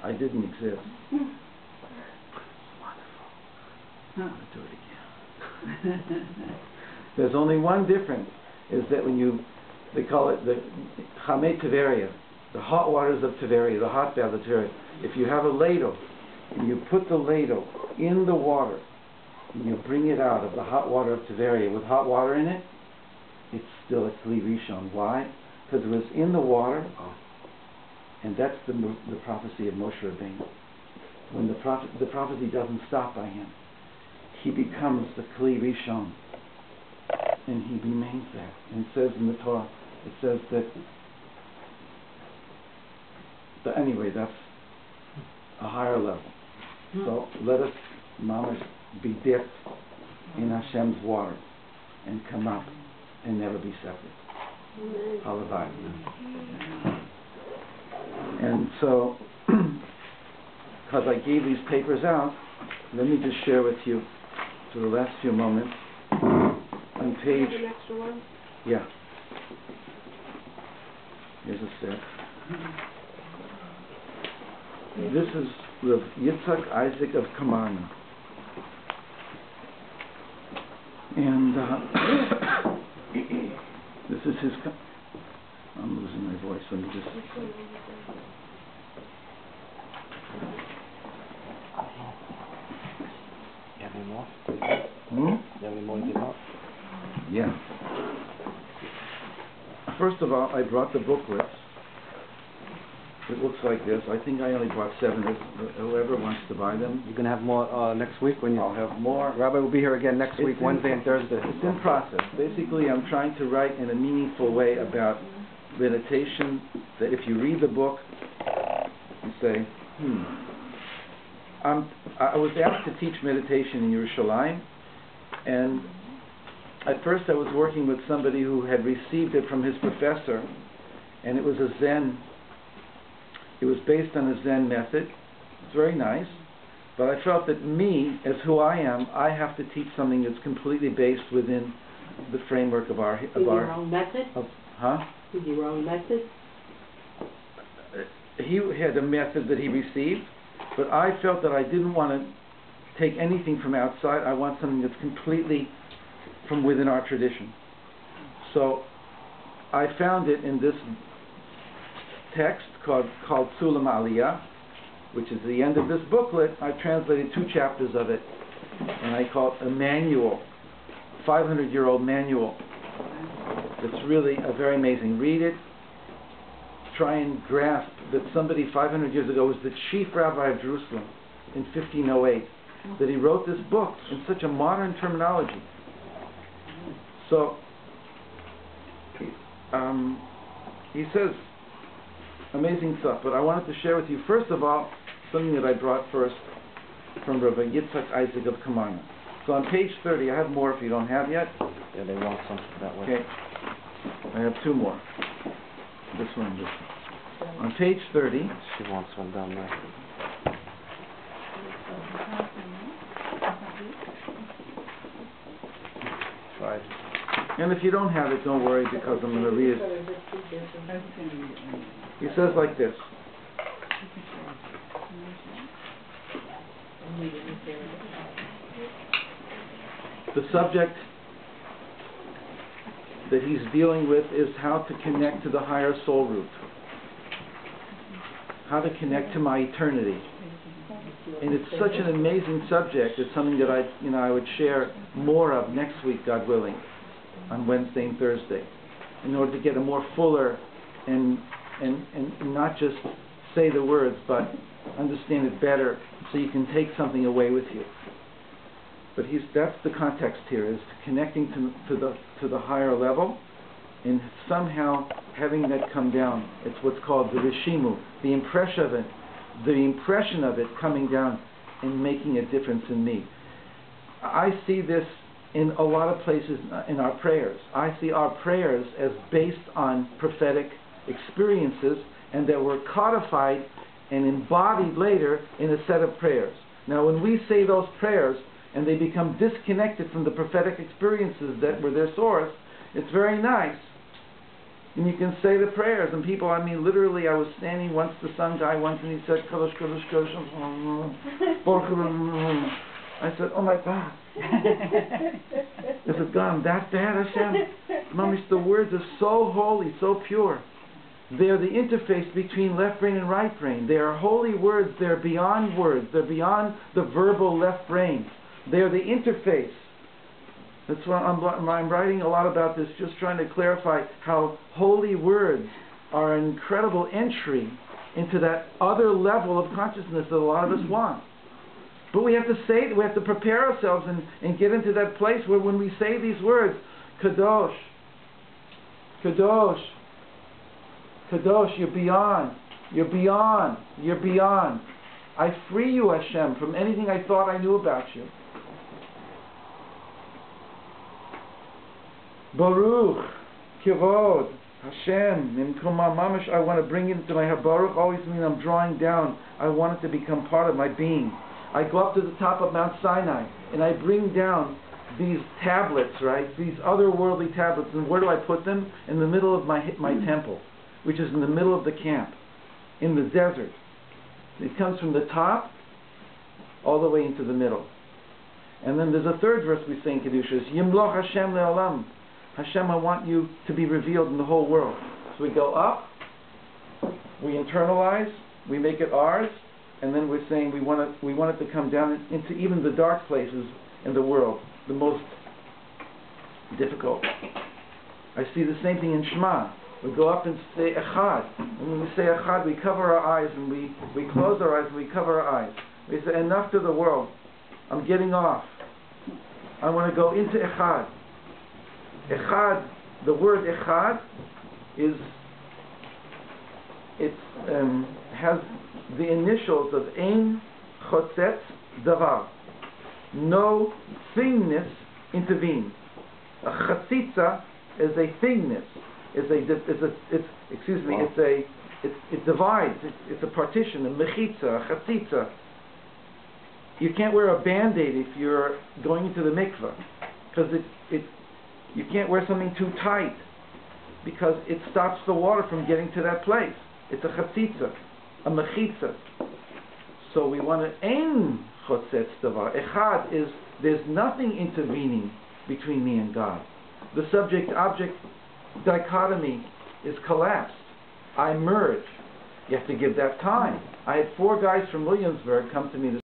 I didn't exist. Wonderful. I want to do it again. There's only one difference, is that when they call it the Chamei Tiveria, the hot waters of Tiveria, the hot bath of Tiveria. If you have a ladle, and you put the ladle in the water, and you bring it out of the hot water of Tiveria with hot water in it, it's still a Kli Rishon. Why? Because it was in the water, and that's the prophecy of Moshe Rabbeinu. When the prophecy doesn't stop by him, he becomes the Kli Rishon, and he remains there. And it says in the Torah, it says that. But anyway, that's a higher level. So let us, mamash, be dipped in Hashem's water and come up and never be separate. Halavai. And so, because I gave these papers out, let me just share with you for the last few moments on page. An extra one? Yeah. Here's a set. This is Reb Yitzhak Isaac of Kamarna. And this is his... I'm losing my voice. Let me just... You have any more? Hmm? You have any more to give out? Yeah. First of all, I brought the booklets. It looks like this. I think I only brought 7. Whoever wants to buy them. You're going to have more next week when you... I'll have more. Rabbi will be here again next week, Wednesday and Thursday. It's in process. Basically, I'm trying to write in a meaningful way about meditation, that if you read the book, you say, I was asked to teach meditation in Yerushalayim, and at first I was working with somebody who had received it from his professor, and it was a Zen. It was based on a Zen method. It's very nice. But I felt that me, as who I am, I have to teach something that's completely based within the framework of our... your own method? Huh? Is your own method? He had a method that he received, but I felt that I didn't want to take anything from outside. I want something that's completely from within our tradition. So I found it in this text called Sulam Aliyah, which is the end of this booklet. I translated 2 chapters of it, and I call it a manual, 500-year-old manual. It's really very amazing. Read it. Try and grasp that somebody 500 years ago was the chief rabbi of Jerusalem in 1508, that he wrote this book in such a modern terminology. So he says amazing stuff, but I wanted to share with you, first of all, something that I brought first from Rabbi Yitzhak Isaac of Kamarna. So on page 30, I have more if you don't have yet. Yeah, they want some that way. Okay. I have 2 more. This one, this one. On page 30. She wants one down there. Try it. And if you don't have it, don't worry, because I'm going to read it. He says like this. The subject that he's dealing with is how to connect to the higher soul root. How to connect to my eternity. And it's such an amazing subject. It's something that I would share more of next week, God willing, on Wednesday and Thursday, in order to get a more fuller and not just say the words, but understand it better, so you can take something away with you. But that's the context here, is connecting to the higher level, and somehow having that come down. It's what's called the Rishimu, the impression of it coming down and making a difference in me. I see this in a lot of places in our prayers. I see our prayers as based on prophetic experiences, and that were codified and embodied later in a set of prayers. Now when we say those prayers and they become disconnected from the prophetic experiences that were their source, it's very nice. And you can say the prayers, and people, I mean, literally, I was standing once, the sun guy once, and he said, Kadosh, Kadosh, Kadosh, I said, oh my God. Is it gone that bad, Hashem? Mamish, the words are so holy, so pure. They are the interface between left brain and right brain. They are holy words, they're beyond words, they're beyond the verbal left brain. They are the interface. That's why I'm writing a lot about this, just trying to clarify how holy words are an incredible entry into that other level of consciousness that a lot of us want. But we have to say, we have to prepare ourselves and get into that place where when we say these words, Kadosh, Kadosh, Kadosh, you're beyond, you're beyond, you're beyond. I free you, Hashem, from anything I thought I knew about you. Baruch, Kivod, Hashem, Mimkuma Mamash, I want to bring it into my heart. Baruch always means I'm drawing down. I want it to become part of my being. I go up to the top of Mount Sinai, and I bring down these tablets, right? These otherworldly tablets. And where do I put them? In the middle of my temple, which is in the middle of the camp, in the desert. It comes from the top all the way into the middle. And then there's a third verse we say in Kedushas, Yimloch Hashem le'olam. Hashem, I want you to be revealed in the whole world. So we go up, we internalize, we make it ours, and then we're saying we want it to come down into even the dark places in the world, the most difficult. I see the same thing in Shema. We go up and say Echad, and when we say Echad, we cover our eyes, and we close our eyes, and we cover our eyes. We say, enough to the world. I'm getting off. I want to go into Echad. Echad, the word Echad has the initials of Ein Chotzetz Davar. No thingness intervenes. A chatzitza is a thingness. It divides. It's a partition. A mechitza, a chatzitza. You can't wear a band-aid if you're going into the mikveh, because you can't wear something too tight, because it stops the water from getting to that place. It's a chatzitza, a mechitza. So we want to ein chotzetz davar. Echad is, there's nothing intervening between me and God. The subject-object dichotomy is collapsed. I merge. You have to give that time. I had 4 guys from Williamsburg come to me this